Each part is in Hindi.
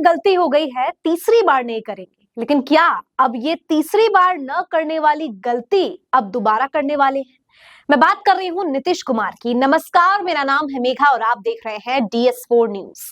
बार गलती हो गई है, तीसरी बार नहीं करेंगे। लेकिन क्या अब ये तीसरी बार न करने वाली गलती अब दोबारा करने वाले हैं? मैं बात कर रही हूं नीतीश कुमार की। नमस्कार, मेरा नाम है मेघा और आप देख रहे हैं DS4 न्यूज।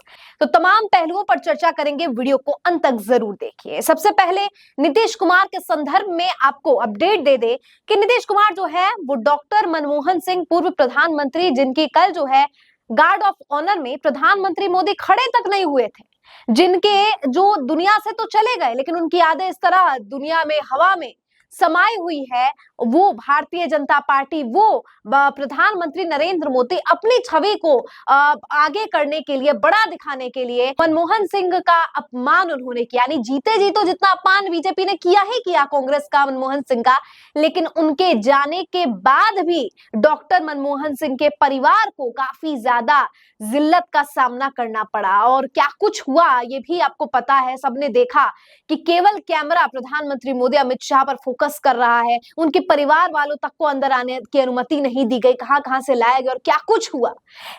तो तमाम पहलुओं पर चर्चा करेंगे, वीडियो को अंत तक जरूर देखिए। सबसे पहले नीतीश कुमार के संदर्भ में आपको अपडेट दे दे कि नीतीश कुमार जो है वो डॉक्टर मनमोहन सिंह, पूर्व प्रधानमंत्री, जिनकी कल जो है गार्ड ऑफ ऑनर में प्रधानमंत्री मोदी खड़े तक नहीं हुए थे, जिनके जो दुनिया से तो चले गए लेकिन उनकी यादें इस तरह दुनिया में, हवा में समाई हुई है, वो भारतीय जनता पार्टी, वो प्रधानमंत्री नरेंद्र मोदी अपनी छवि को आगे करने के लिए, बड़ा दिखाने के लिए मनमोहन सिंह का अपमान उन्होंने किया। यानी जीते जी तो जितना अपमान बीजेपी ने किया ही किया कांग्रेस का, मनमोहन सिंह का, लेकिन उनके जाने के बाद भी डॉक्टर मनमोहन सिंह के परिवार को काफी ज्यादा जिल्लत का सामना करना पड़ा। और क्या कुछ हुआ ये भी आपको पता है, सबने देखा कि केवल कैमरा प्रधानमंत्री मोदी अमित शाह पर फोकस कर रहा है, उनके परिवार वालों तक को अंदर आने की अनुमति नहीं दी गई, कहां कहां से लाया गया और क्या कुछ हुआ।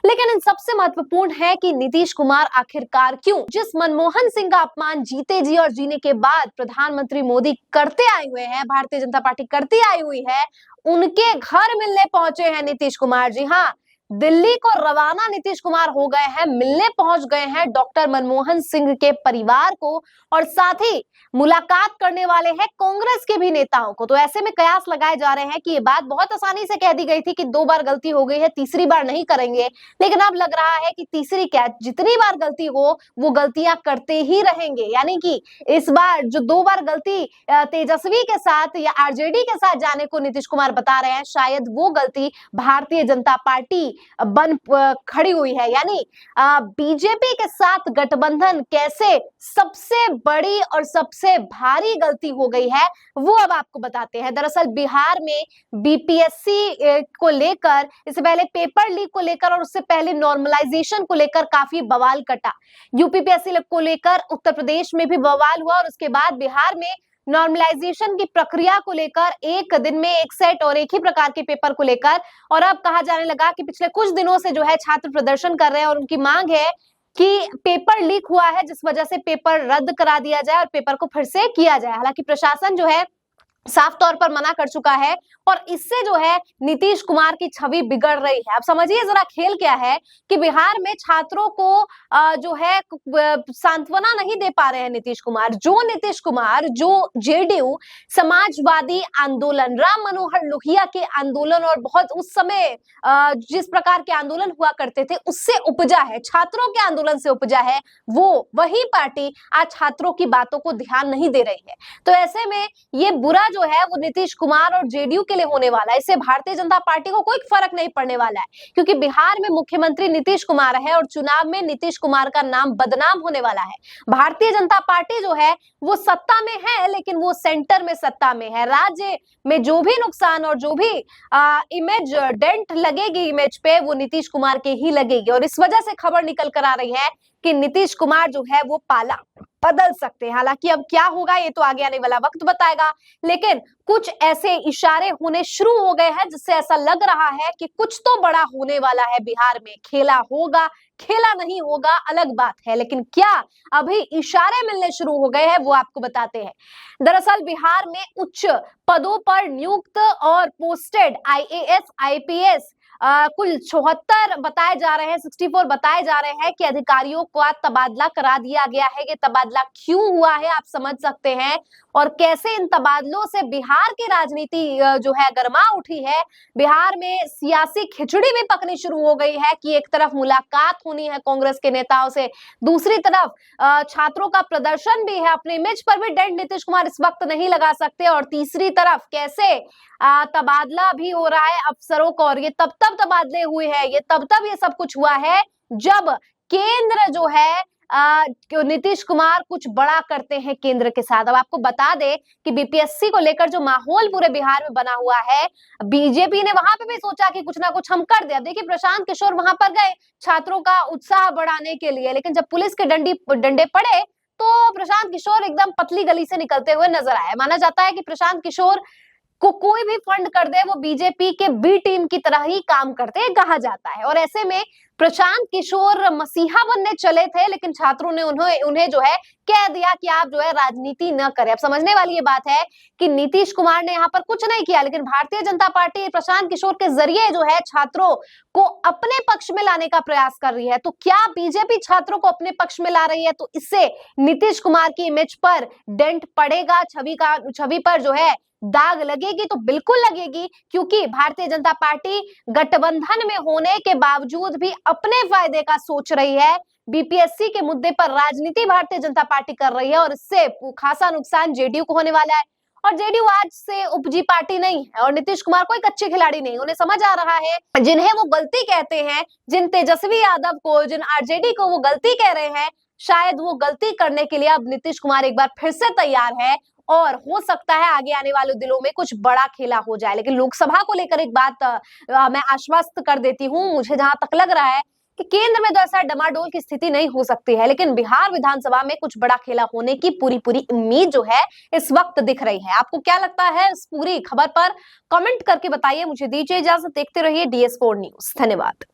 लेकिन इन सबसे महत्वपूर्ण है कि नीतीश कुमार आखिरकार क्यों जिस मनमोहन सिंह का अपमान जीते जी और जीने के बाद प्रधानमंत्री मोदी करते आए हुए हैं, भारतीय जनता पार्टी करती आई हुई है, उनके घर मिलने पहुंचे हैं नीतीश कुमार। जी हाँ, दिल्ली को रवाना नीतीश कुमार हो गए हैं, मिलने पहुंच गए हैं डॉक्टर मनमोहन सिंह के परिवार को और साथ ही मुलाकात करने वाले हैं कांग्रेस के भी नेताओं को। तो ऐसे में कयास लगाए जा रहे हैं कि ये बात बहुत आसानी से कह दी गई थी कि 2 बार गलती हो गई है, तीसरी बार नहीं करेंगे, लेकिन अब लग रहा है कि तीसरी क्या, जितनी बार गलती हो वो गलतियां करते ही रहेंगे। यानी कि इस बार जो 2 बार गलती तेजस्वी के साथ या आरजेडी के साथ जाने को नीतीश कुमार बता रहे हैं, शायद वो गलती भारतीय जनता पार्टी बन खड़ी हुई है। यानी बीजेपी के साथ गठबंधन कैसे सबसे बड़ी और सबसे भारी गलती हो गई है वो अब आपको बताते हैं। दरअसल बिहार में बीपीएससी को लेकर, इससे पहले पेपर लीक को लेकर और उससे पहले नॉर्मलाइजेशन को लेकर काफी बवाल कटा। यूपीपीएससी को लेकर उत्तर प्रदेश में भी बवाल हुआ और उसके बाद बिहार में नॉर्मलाइजेशन की प्रक्रिया को लेकर एक दिन में एक सेट और एक ही प्रकार के पेपर को लेकर, और अब कहा जाने लगा कि पिछले कुछ दिनों से जो है छात्र प्रदर्शन कर रहे हैं और उनकी मांग है कि पेपर लीक हुआ है जिस वजह से पेपर रद्द करा दिया जाए और पेपर को फिर से किया जाए। हालांकि प्रशासन जो है साफ तौर पर मना कर चुका है और इससे जो है नीतीश कुमार की छवि बिगड़ रही है। अब समझिए जरा खेल क्या है कि बिहार में छात्रों को जो है सांत्वना नहीं दे पा रहे हैं नीतीश कुमार। जो जेडीयू, समाजवादी आंदोलन, राम मनोहर लोहिया के आंदोलन और बहुत उस समय जिस प्रकार के आंदोलन हुआ करते थे उससे उपजा है, छात्रों के आंदोलन से उपजा है, वो वही पार्टी आज छात्रों की बातों को ध्यान नहीं दे रही है। तो ऐसे में ये बुरा जो है वो नीतीश कुमार और जेडीयू के लिए होने वाला है। इससे भारतीय जनता पार्टी को कोई फर्क नहीं पड़ने वाला है, क्योंकि बिहार में मुख्यमंत्री नीतीश कुमार है और चुनाव में नीतीश कुमार का नाम बदनाम होने वाला है। भारतीय जनता पार्टी जो है वो सत्ता में है लेकिन वो सेंटर में सत्ता में है। राज्य में जो भी नुकसान और जो भी इमेज डेंट लगेगी इमेज पे, वो नीतीश कुमार के ही लगेगी। और इस वजह से खबर निकल कर आ रही है कि नीतीश कुमार जो है वो पाला बदल सकते हैं। हालांकि अब क्या होगा ये तो आगे आने वाला वक्त बताएगा, लेकिन कुछ ऐसे इशारे होने शुरू हो गए हैं जिससे ऐसा लग रहा है कि कुछ तो बड़ा होने वाला है बिहार में। खेला होगा, खेला नहीं होगा अलग बात है, लेकिन क्या अभी इशारे मिलने शुरू हो गए हैं वो आपको बताते हैं। दरअसल बिहार में उच्च पदों पर नियुक्त और पोस्टेड IAS IPS कुल 74 बताए जा रहे हैं, 64 बताए जा रहे हैं कि अधिकारियों का तबादला करा दिया गया है। ये तबादला क्यों हुआ है आप समझ सकते हैं, और कैसे इन तबादलों से बिहार की राजनीति जो है गर्मा उठी है। बिहार में सियासी खिचड़ी भी पकनी शुरू हो गई है कि एक तरफ मुलाकात होनी है कांग्रेस के नेताओं से, दूसरी तरफ छात्रों का प्रदर्शन भी है, अपने इमेज पर भी डेंट नीतीश कुमार इस वक्त नहीं लगा सकते, और तीसरी तरफ कैसे तबादला भी हो रहा है अफसरों को। और ये तब तबादले हुए हैं, ये तब ये सब कुछ हुआ है जब केंद्र जो है नीतीश कुमार कुछ बड़ा करते हैं केंद्र के साथ। अब आपको बता दे कि बीपीएससी को लेकर जो माहौल पूरे बिहार में बना हुआ है, बीजेपी ने वहां पे भी सोचा कि कुछ ना कुछ हम कर दे। देखिए प्रशांत किशोर वहां पर गए छात्रों का उत्साह बढ़ाने के लिए, लेकिन जब पुलिस के डंडे पड़े तो प्रशांत किशोर एकदम पतली गली से निकलते हुए नजर आए। माना जाता है कि प्रशांत किशोर को कोई भी फंड कर दे वो बीजेपी के बी टीम की तरह ही काम करते हैं, कहा जाता है। और ऐसे में प्रशांत किशोर मसीहा बनने चले थे, लेकिन छात्रों ने उन्हें जो है कह दिया कि आप जो है राजनीति न करें। अब समझने वाली ये बात है कि नीतीश कुमार ने यहाँ पर कुछ नहीं किया, लेकिन भारतीय जनता पार्टी प्रशांत किशोर के जरिए जो है छात्रों को अपने पक्ष में लाने का प्रयास कर रही है। तो क्या बीजेपी छात्रों को अपने पक्ष में ला रही है, तो इससे नीतीश कुमार की इमेज पर डेंट पड़ेगा, छवि पर जो है दाग लगेगी? तो बिल्कुल लगेगी, क्योंकि भारतीय जनता पार्टी गठबंधन में होने के बावजूद भी अपने फायदे का सोच रही है। बीपीएससी के मुद्दे पर राजनीति भारतीय जनता पार्टी कर रही है और इससे खासा नुकसान जेडीयू को होने वाला है। और जेडीयू आज से उपजी पार्टी नहीं है और नीतीश कुमार कोई कच्चे खिलाड़ी नहीं। उन्हें समझ आ रहा है जिन्हें वो गलती कहते हैं, जिन तेजस्वी यादव को, जिन आरजेडी को वो गलती कह रहे हैं, शायद वो गलती करने के लिए अब नीतीश कुमार एक बार फिर से तैयार है और हो सकता है आगे आने वाले दिनों में कुछ बड़ा खेला हो जाए। लेकिन लोकसभा को लेकर एक बात मैं आश्वस्त कर देती हूँ, मुझे जहां तक लग रहा है कि केंद्र में तो ऐसा डमाडोल की स्थिति नहीं हो सकती है, लेकिन बिहार विधानसभा में कुछ बड़ा खेला होने की पूरी उम्मीद जो है इस वक्त दिख रही है। आपको क्या लगता है इस पूरी खबर पर? कमेंट करके बताइए। मुझे दीजिए इजाजत, देखते रहिए DS4 न्यूज। धन्यवाद।